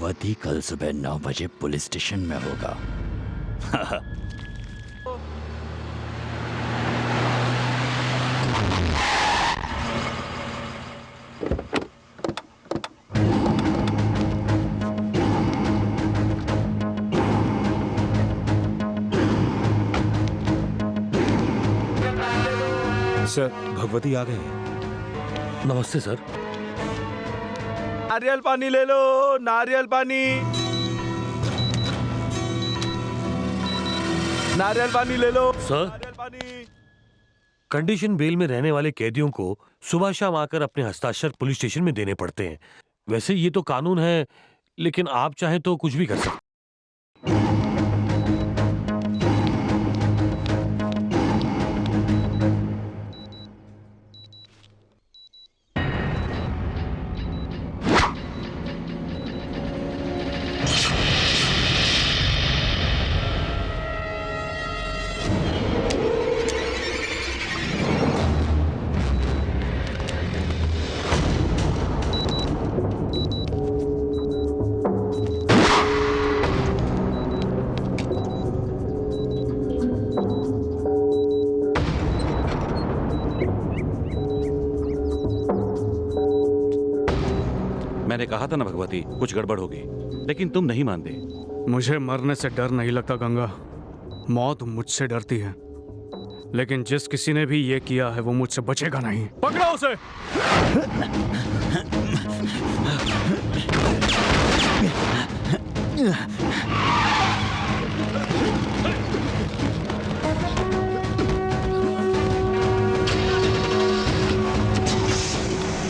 भगवती कल सुबह 9 बजे पुलिस स्टेशन में होगा। सर, भगवती आ गए हैं। नमस्ते सर। नारियल पानी ले लो, नारियल पानी, नारियल पानी ले लो सर, नारियल पानी। कंडीशन बेल में रहने वाले कैदियों को सुबह शाम आकर अपने हस्ताक्षर पुलिस स्टेशन में देने पड़ते हैं। वैसे ये तो कानून है, लेकिन आप चाहें तो कुछ भी कर सकते। मैंने कहा था ना भगवती, कुछ गड़बड़ होगी, लेकिन तुम नहीं मानते। मुझे मरने से डर नहीं लगता गंगा, मौत मुझसे डरती है। लेकिन जिस किसी ने भी ये किया है वो मुझसे बचेगा नहीं। पकड़ो उसे।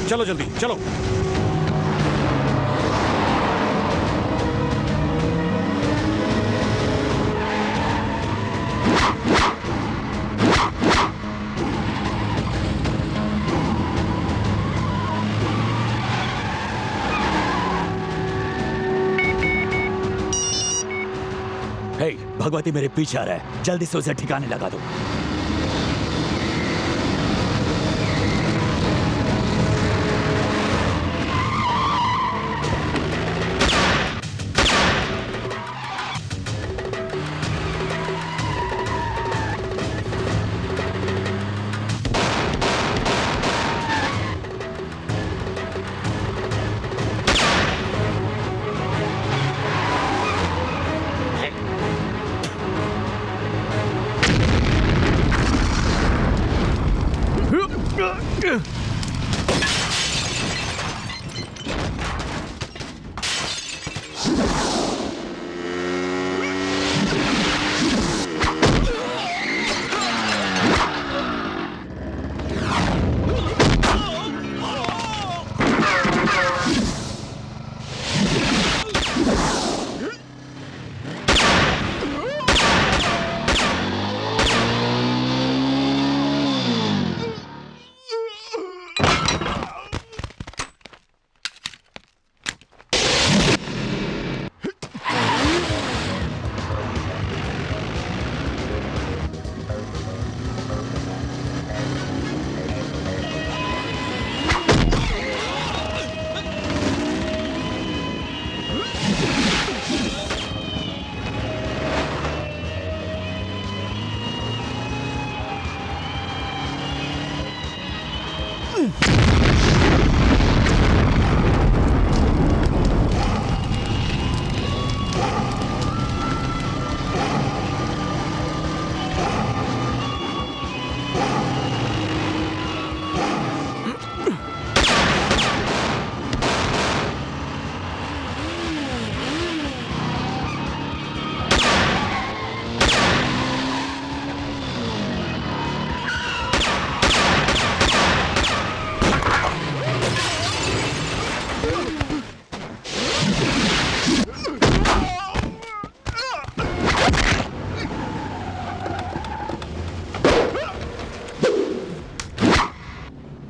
चलो जल्दी चलो। हे, भगवती मेरे पीछे आ रहा है, जल्दी से उसे ठिकाने लगा दो।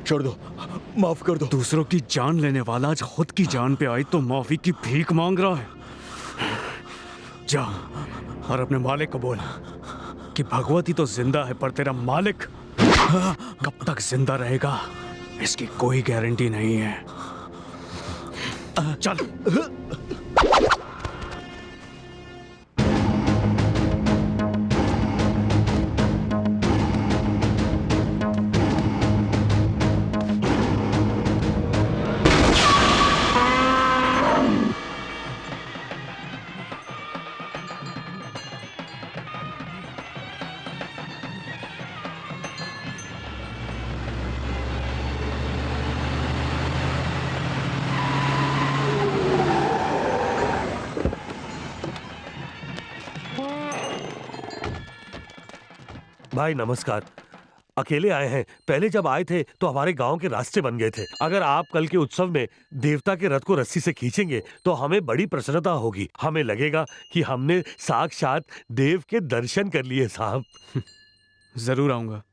छोड़ दो, माफ कर दो। दूसरों की जान लेने वाला आज खुद की जान पे आई तो माफी की भीख मांग रहा है। जा और अपने मालिक को बोल कि भगवती तो जिंदा है पर तेरा मालिक कब तक जिंदा रहेगा इसकी कोई गारंटी नहीं है। चल। भाई नमस्कार। अकेले आए हैं? पहले जब आए थे तो हमारे गांव के रास्ते बन गए थे। अगर आप कल के उत्सव में देवता के रथ को रस्सी से खींचेंगे तो हमें बड़ी प्रसन्नता होगी। हमें लगेगा कि हमने साक्षात देव के दर्शन कर लिए साहब। जरूर आऊंगा।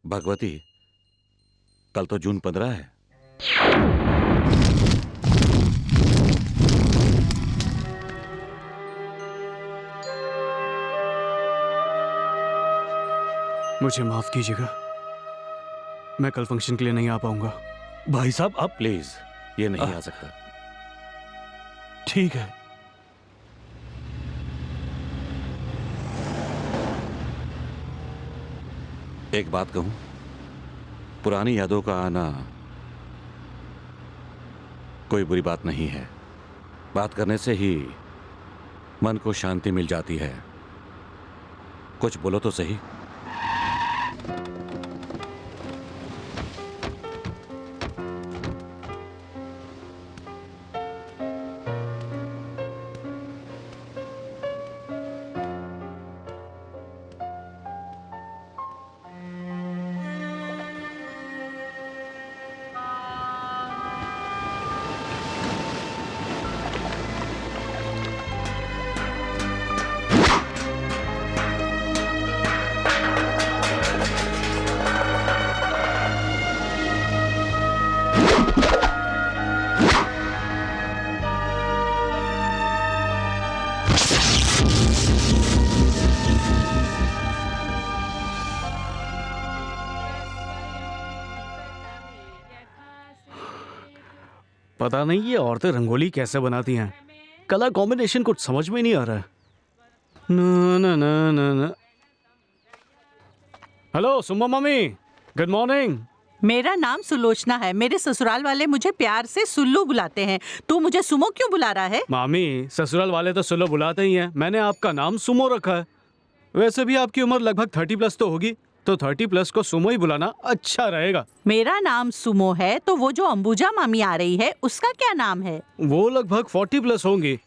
भगवती, कल तो जून 15 है। मुझे माफ कीजिएगा, मैं कल फंक्शन के लिए नहीं आ पाऊंगा। भाई साहब अब प्लीज, ये नहीं आ सकता। ठीक है। एक बात कहूं, पुरानी यादों का आना कोई बुरी बात नहीं है। बात करने से ही मन को शांति मिल जाती है। कुछ बोलो तो सही। पता नहीं ये औरतें रंगोली कैसे बनाती हैं। कलर कॉम्बिनेशन कुछ समझ में नहीं आ रहा है। ना ना ना ना ना। हेलो सुम्मा मम्मी, गुड मॉर्निंग। मेरा नाम सुलोचना है। मेरे ससुराल वाले मुझे प्यार से सुल्लू बुलाते हैं। तू मुझे सुमो क्यों बुला रहा है? मामी, ससुराल वाले तो सुल्लू बुलाते ही हैं। मैंने आपका नाम सुमो रखा है। वैसे भी आपकी उम्र लगभग 30+ तो होगी, तो 30+ को सुमो ही बुलाना अच्छा रहेगा। मेरा नाम सुमो है तो वो जो अंबुजा मामी आ रही है उसका क्या नाम है? वो लगभग 40+ होंगी,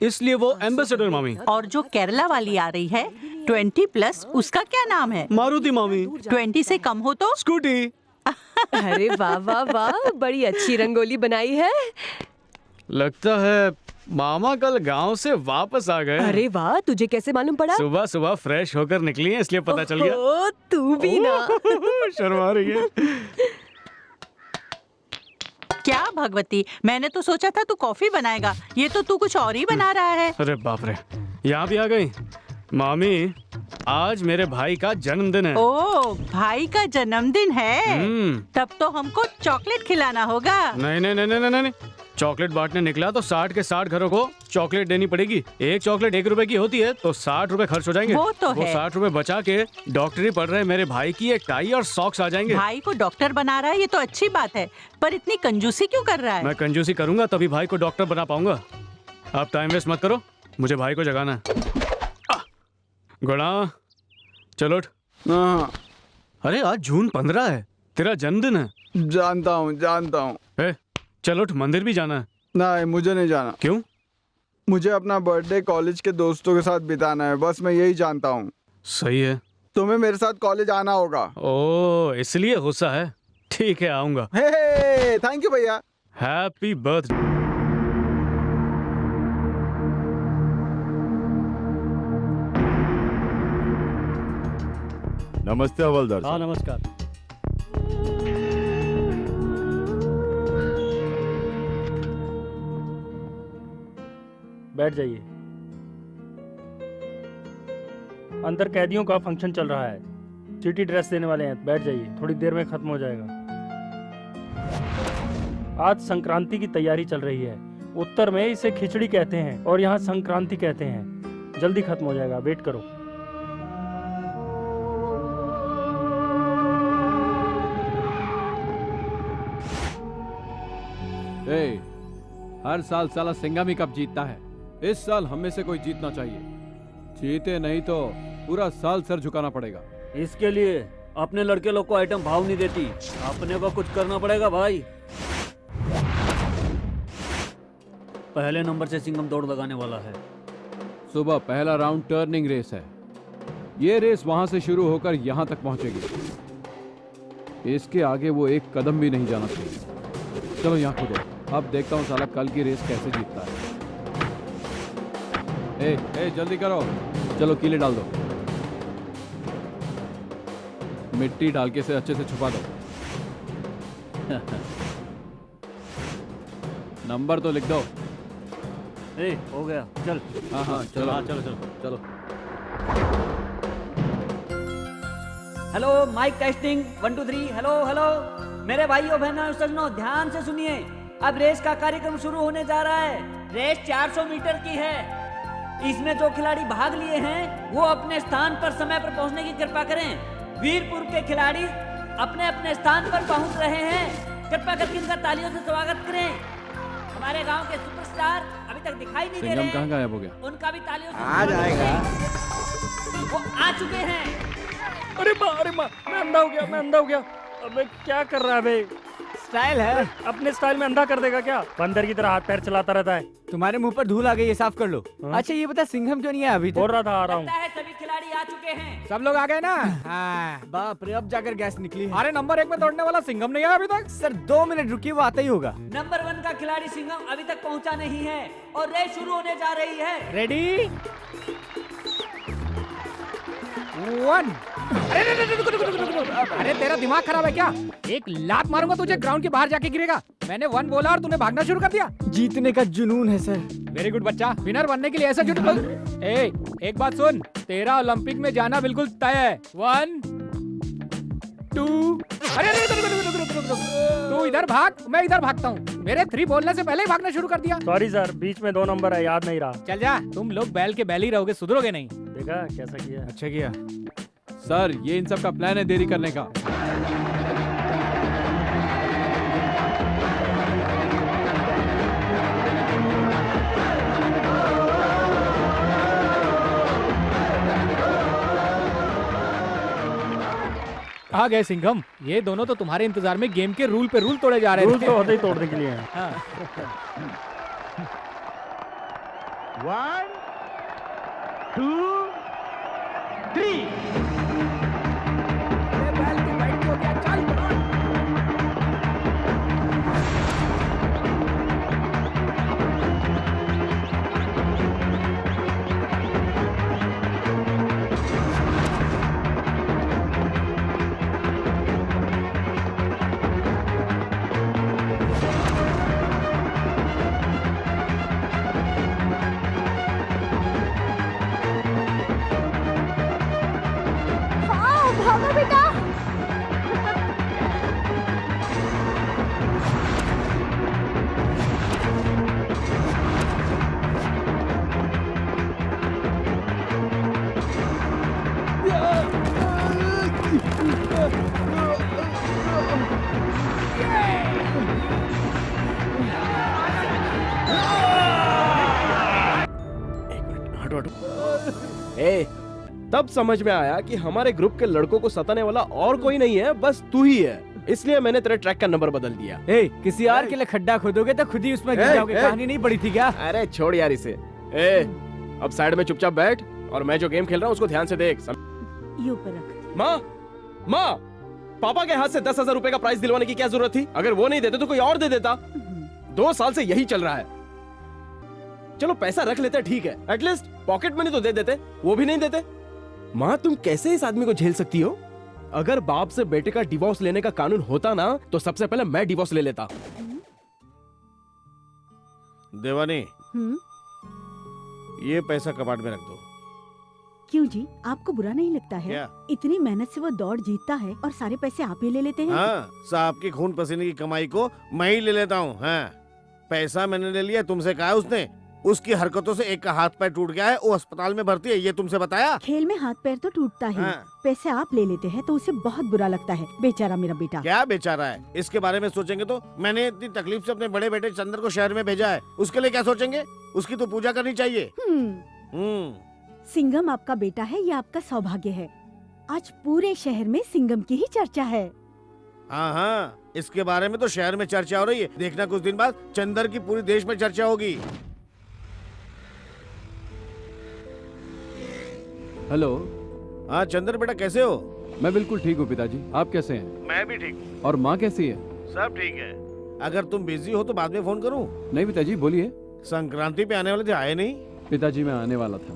इसलिए वो एम्बेसडर मामी। और जो केरला वाली आ रही है 20+ उसका क्या नाम है? मारुति मामी। 20 से कम हो तो? स्कूटी। अरे वाह वाह वाह, बड़ी अच्छी रंगोली बनाई है। लगता है मामा कल गांव से वापस आ गए। अरे वाह, तुझे कैसे मालूम पड़ा? सुबह सुबह फ्रेश होकर निकली हैं, इसलिए पता चल गया। ओ, तू भी ना। शर्मा रही है। क्या भगवती, मैंने तो सोचा था तू कॉफी बनाएगा, ये तो तू कुछ और ही बना रहा है। अरे बाप रे, यहाँ भी आ गई। मामी, आज मेरे भाई का जन्मदिन है। ओ, भाई का जन्मदिन है? तब तो हमको चॉकलेट खिलाना होगा। नहीं नहीं नहीं नहीं नहीं, चॉकलेट बांटने निकला तो 60 के 60 घरों को चॉकलेट देनी पड़ेगी। एक चॉकलेट 1 रुपए की होती है तो 60 रुपए खर्च हो जाएंगे। वो तो है। 60 रुपए बचा के डॉक्टरी पढ़ रहे मेरे भाई की एक टाई और सॉक्स आ जाएंगे। भाई को डॉक्टर बना रहा है, ये तो अच्छी बात है, पर इतनी कंजूसी क्यों कर रहा है? मैं कंजूसी करूंगा तभी भाई को डॉक्टर बना पाऊंगा। आप टाइम वेस्ट मत करो, मुझे भाई को जगाना है। गुणा, चलो उठ। हाँ, अरे आज जून 15 है, तेरा जन्मदिन है। जानता हूँ। चलो उठ, मंदिर भी जाना है। नहीं, मुझे नहीं जाना। क्यों? मुझे अपना बर्थडे कॉलेज के दोस्तों के साथ बिताना है, बस मैं यही जानता हूँ। सही है। तुम्हें मेरे साथ कॉलेज आना होगा। ओ, इसलिए गुस्सा है। ठीक है, आऊंगा। हे, थैंक यू भैया। Happy birthday. नमस्ते हवलदार साहब। हाँ, नमस्कार। बैठ जाइए। अंदर कैदियों का फंक्शन चल रहा है, सिटी ड्रेस देने वाले हैं। बैठ जाइए, थोड़ी देर में खत्म हो जाएगा। आज संक्रांति की तैयारी चल रही है। उत्तर में इसे खिचड़ी कहते हैं और यहाँ संक्रांति कहते हैं। जल्दी खत्म हो जाएगा, वेट करो। हर साल साला सिंगामी कप जीतता है, इस साल हमें से कोई जीतना चाहिए। जीते नहीं तो पूरा साल सर झुकाना पड़ेगा। इसके लिए अपने लड़के लोग को आइटम भाव नहीं देती, अपने को कुछ करना पड़ेगा भाई। पहले नंबर से सिंगम दौड़ लगाने वाला है। सुबह पहला राउंड टर्निंग रेस है, ये रेस वहां से शुरू होकर यहाँ तक पहुंचेगी। इसके आगे वो एक कदम भी नहीं जाना चाहिए। चलो यहाँ कूदो। अब देखता हूँ साला कल की रेस कैसे जीतता है। ए जल्दी करो। चलो कीले डाल दो। मिट्टी डाल के इसे अच्छे से छुपा दो। नंबर तो लिख दो। हो गया, चल। हाँ चलो। चलो। Hello, mic testing 1 2 3। हेलो मेरे भाइयों बहनों सज्जनों, ध्यान से सुनिए। अब रेस का कार्यक्रम शुरू होने जा रहा है। रेस 400 मीटर की है। इसमें जो खिलाड़ी भाग लिए हैं वो अपने स्थान पर समय पर पहुंचने की कृपा करें। वीरपुर के खिलाड़ी अपने अपने स्थान पर पहुंच रहे हैं। कृपा करके इनका तालियों से स्वागत करें। हमारे गांव के सुपरस्टार अभी तक दिखाई नहीं दे रहे। कहाँ गायब हो गया? उनका भी तालियों से आ जाएगा। वो आ चुके हैं। अरे माँ, मैं अंधा हो गया। अबे क्या कर रहा है बे? स्टाइल है। अपने स्टाइल में अंधा कर देगा क्या? बंदर की तरह हाथ पैर चलाता रहता है। तुम्हारे मुंह पर धूल आ गई है, साफ कर लो। अच्छा ये बता सिंघम क्यों नहीं है अभी तक? बोल रहा था आ रहा हूँ। लगता है सभी खिलाड़ी आ चुके हैं। सब लोग आ गए ना? हाँ। बाप रे, अब जाकर गैस निकली है। अरे नंबर 1 में दौड़ने वाला सिंघम नहीं आया अभी तक। सर 2 मिनट रुकिए, वो आता ही होगा। नंबर 1 का खिलाड़ी सिंघम अभी तक पहुंचा नहीं है और रेस शुरू होने जा रही है। रेडी 1। अरे तेरा दिमाग खराब है क्या? एक लात मारूंगा तुझे, ग्राउंड के बाहर जाके गिरेगा। मैंने 1 बोला और तूने भागना शुरू कर दिया। जीतने का जुनून है सर। वेरी गुड बच्चा, विनर बनने के लिए ऐसा झूठ बोल। एक बात सुन, तेरा ओलंपिक में जाना बिल्कुल तय है। 1 2। अरे रुक। तू इधर भाग, मैं इधर भागता हूँ। मेरे 3 बोलने से पहले ही भागना शुरू कर दिया। सॉरी सर, बीच में 2 नंबर है, याद नहीं रहा। चल जा, तुम लोग बैल के बैल ही रहोगे, सुधरोगे नहीं। देखा कैसा किया? अच्छा किया सर, ये इन सब का प्लान है देरी करने का। आ गए सिंघम। ये दोनों तो तुम्हारे इंतजार में गेम के रूल पे रूल तोड़े जा रहे थे। रूल तो होते ही तोड़ने के लिए हैं। हाँ। 1 2 3। भागो बेटा। तब समझ में आया कि हमारे ग्रुप के लड़कों को सताने वाला और कोई नहीं है, बस तू ही है। इसलिए मैंने तेरे ट्रैक का नंबर बदल दिया। किसी और के लिए खड्डा खोदोगे तो खुद ही उसमें गिर जाओगे। कहानी नहीं पड़ी थी क्या? अरे छोड़ यार इसे। अब साइड में चुपचाप बैठ और मैं जो गेम खेल रहा हूँ उसको ध्यान से देख। ये ऊपर रख। माँ, पापा के हाथ से 10,000 रुपए का प्राइज दिलवाने की क्या जरूरत थी? अगर वो नहीं देते तो कोई और दे देता। 2 साल से यही चल रहा है। चलो पैसा रख लेते, ठीक है, एटलीस्ट पॉकेट मनी तो दे देते। वो भी नहीं देते। माँ, तुम कैसे इस आदमी को झेल सकती हो? अगर बाप से बेटे का डिवोर्स लेने का कानून होता ना तो सबसे पहले मैं डिवोर्स ले लेता। देवानी, ये पैसा कबाड़ में रख दो। क्यों जी, आपको बुरा नहीं लगता है? क्या? इतनी मेहनत से वो दौड़ जीतता है और सारे पैसे आप ही ले लेते हैं। हाँ, साहब की खून पसीने की कमाई को मैं ही ले लेता हूँ। हाँ, पैसा मैंने ले लिया, तुमसे कहा उसने। उसकी हरकतों से एक का हाथ पैर टूट गया है, वो अस्पताल में भर्ती है, ये तुमसे बताया? खेल में हाथ पैर तो टूटता है। हाँ। पैसे आप ले लेते हैं तो उसे बहुत बुरा लगता है। बेचारा मेरा बेटा। क्या बेचारा है? इसके बारे में सोचेंगे तो मैंने इतनी तकलीफ से अपने बड़े बेटे चंदर को शहर में भेजा है, उसके लिए क्या सोचेंगे? उसकी तो पूजा करनी चाहिए। सिंघम आपका बेटा है, ये आपका सौभाग्य है। आज पूरे शहर में सिंघम की ही चर्चा है। हाँ हाँ, इसके बारे में तो शहर में चर्चा हो रही है। देखना कुछ दिन बाद चंदर की पूरी देश में चर्चा होगी। हेलो, हाँ चंद्र बेटा, कैसे हो? मैं बिल्कुल ठीक हूँ पिताजी, आप कैसे हैं? मैं भी ठीक हूँ। और माँ कैसी है? सब ठीक है। अगर तुम बिजी हो तो बाद में फोन करूँ? नहीं पिताजी, बोलिए। संक्रांति पे आने वाले थे, आए नहीं? पिताजी मैं आने वाला था,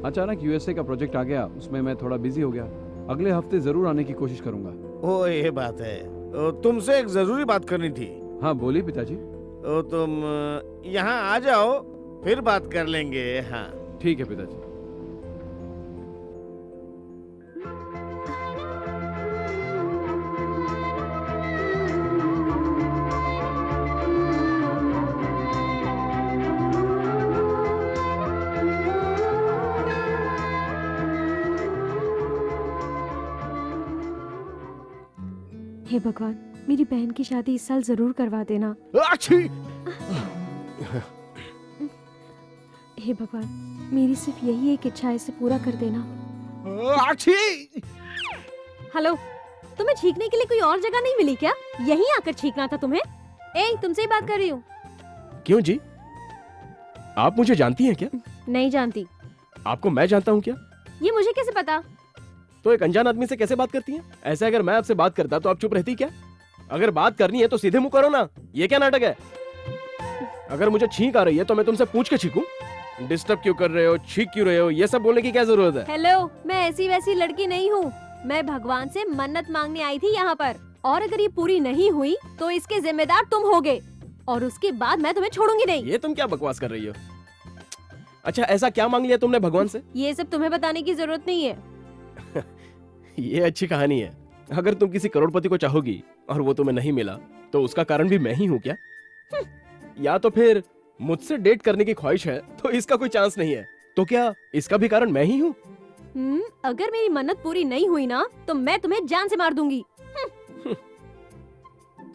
अचानक यूएसए का प्रोजेक्ट आ गया, उसमें मैं थोड़ा बिजी हो गया। अगले हफ्ते जरूर आने की कोशिश करूंगा। ओ ये बात है। तुमसे एक जरूरी बात करनी थी। हाँ बोलिए पिताजी। तुम यहाँ आ जाओ, फिर बात कर लेंगे। हाँ ठीक है पिताजी। हे भगवान, मेरी बहन की शादी इस साल जरूर करवा देना। हे भगवान, मेरी सिर्फ यही एक इच्छा है, इसे पूरा कर देना। हेलो, तुम्हें छींकने के लिए कोई और जगह नहीं मिली क्या? यहीं आकर छींकना था तुम्हें। ए, तुमसे ही बात कर रही हूँ। क्यों जी, आप मुझे जानती हैं क्या? नहीं जानती। आपको मैं जानता हूँ क्या? ये मुझे कैसे पता? तो एक अनजान आदमी से कैसे बात करती हैं? ऐसे अगर मैं आपसे बात करता तो आप चुप रहती क्या? अगर बात करनी है तो सीधे मुंह करो ना, ये क्या नाटक है? अगर मुझे छींक आ रही है तो मैं तुमसे पूछ के छींकूं? डिस्टर्ब क्यों कर रहे हो, छींक क्यों रहे हो, ये सब बोलने की क्या जरूरत है? हेलो, मैं ऐसी वैसी लड़की नहीं हूँ। मैं भगवान से मन्नत मांगने आई थी यहाँ पर, और अगर ये पूरी नहीं हुई तो इसके जिम्मेदार तुम होगे, और उसके बाद मैं तुम्हें छोड़ूंगी नहीं। ये तुम क्या बकवास कर रही हो? अच्छा, ऐसा क्या मांग लिया तुमने भगवान से? ये सब तुम्हें बताने की जरूरत नहीं है। ये अच्छी कहानी है। अगर तुम किसी करोड़पति को चाहोगी और वो तुम्हें नहीं मिला तो उसका कारण भी मैं ही हूँ क्या? या तो फिर मुझसे डेट करने की ख्वाहिश है तो इसका कोई चांस नहीं है, तो क्या इसका भी कारण मैं ही हूँ? अगर मेरी मन्नत पूरी नहीं हुई ना तो मैं तुम्हें जान से मार दूंगी।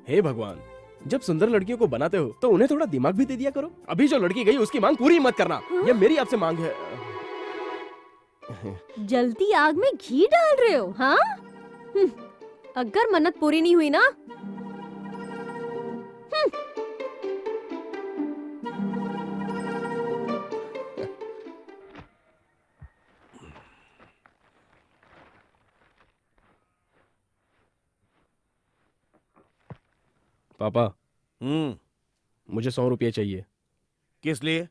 हे भगवान, जब सुंदर लड़कियों को बनाते हो तो उन्हें थोड़ा दिमाग भी दे दिया करो। अभी जो लड़की गई उसकी मांग पूरी मत करना, ये मेरी आपसे मांग है। जलती आग में घी डाल रहे हो? हाँ, अगर मन्नत पूरी नहीं हुई ना। पापा, मुझे 100 रुपये चाहिए। किस लिए?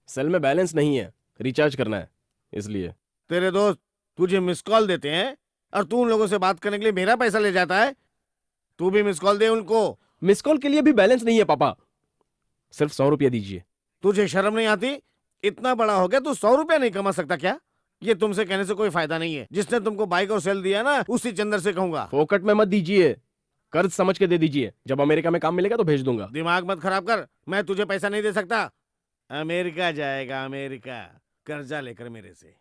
सेल में बैलेंस नहीं है, रिचार्ज करना है, इसलिए। तेरे दोस्त तुझे मिस कॉल देते हैं और तू उन लोगों से बात करने के लिए मेरा पैसा ले जाता है। तू भी मिस कॉल दे उनको। मिस कॉल के लिए भी बैलेंस नहीं है पापा, सिर्फ 100 रुपया दीजिए। तुझे शर्म नहीं आती? इतना बड़ा हो गया तू 100 रुपया नहीं कमा सकता क्या? ये तुमसे कहने से कोई फायदा नहीं है। जिसने तुमको बाइक और सेल दिया ना, उसी चंदर से कहूंगा। फोकट में मत दीजिए, कर्ज समझ के दे दीजिए। जब अमेरिका में काम मिलेगा तो भेज दूंगा। दिमाग मत खराब कर, मैं तुझे पैसा नहीं दे सकता। अमेरिका जाएगा, अमेरिका, कर्जा लेकर मेरे से।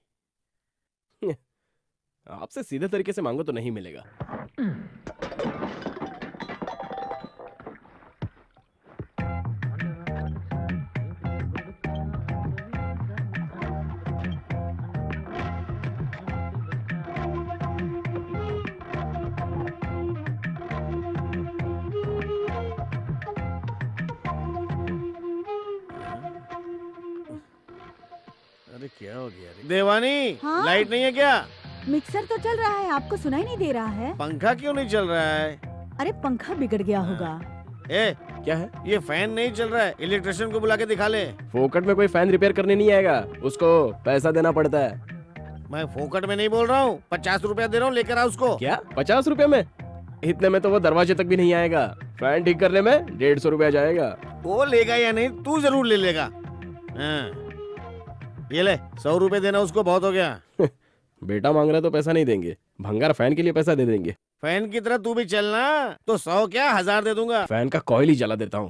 आपसे सीधे तरीके से मांगो तो नहीं मिलेगा। अरे क्या हो गया रे? देवानी, हाँ? लाइट नहीं है क्या? मिक्सर तो चल रहा है, आपको सुनाई नहीं दे रहा है? पंखा क्यों नहीं चल रहा है? अरे पंखा बिगड़ गया होगा। ए, क्या है? ये फैन नहीं चल रहा है, इलेक्ट्रिशियन को बुला के दिखा ले। फोकट में कोई फैन रिपेयर करने नहीं आएगा, उसको पैसा देना पड़ता है। मैं फोकट में नहीं बोल रहा हूँ, 50 रुपया दे रहा हूँ, लेकर आ उसको। क्या 50 रुपए में? इतने में तो वो दरवाजे तक भी नहीं आएगा। फैन ठीक करने में 150 रुपया जाएगा। वो लेगा या नहीं, तू जरूर ले लेगा। हाँ। ये ले, 100 रुपए देना उसको, बहुत हो गया। बेटा मांग रहा है तो पैसा नहीं देंगे, भंगार फैन के लिए पैसा दे देंगे। फैन की तरह तू भी चलना, तो 100 क्या 1000 दे दूंगा। फैन का कॉइल ही जला देता हूँ।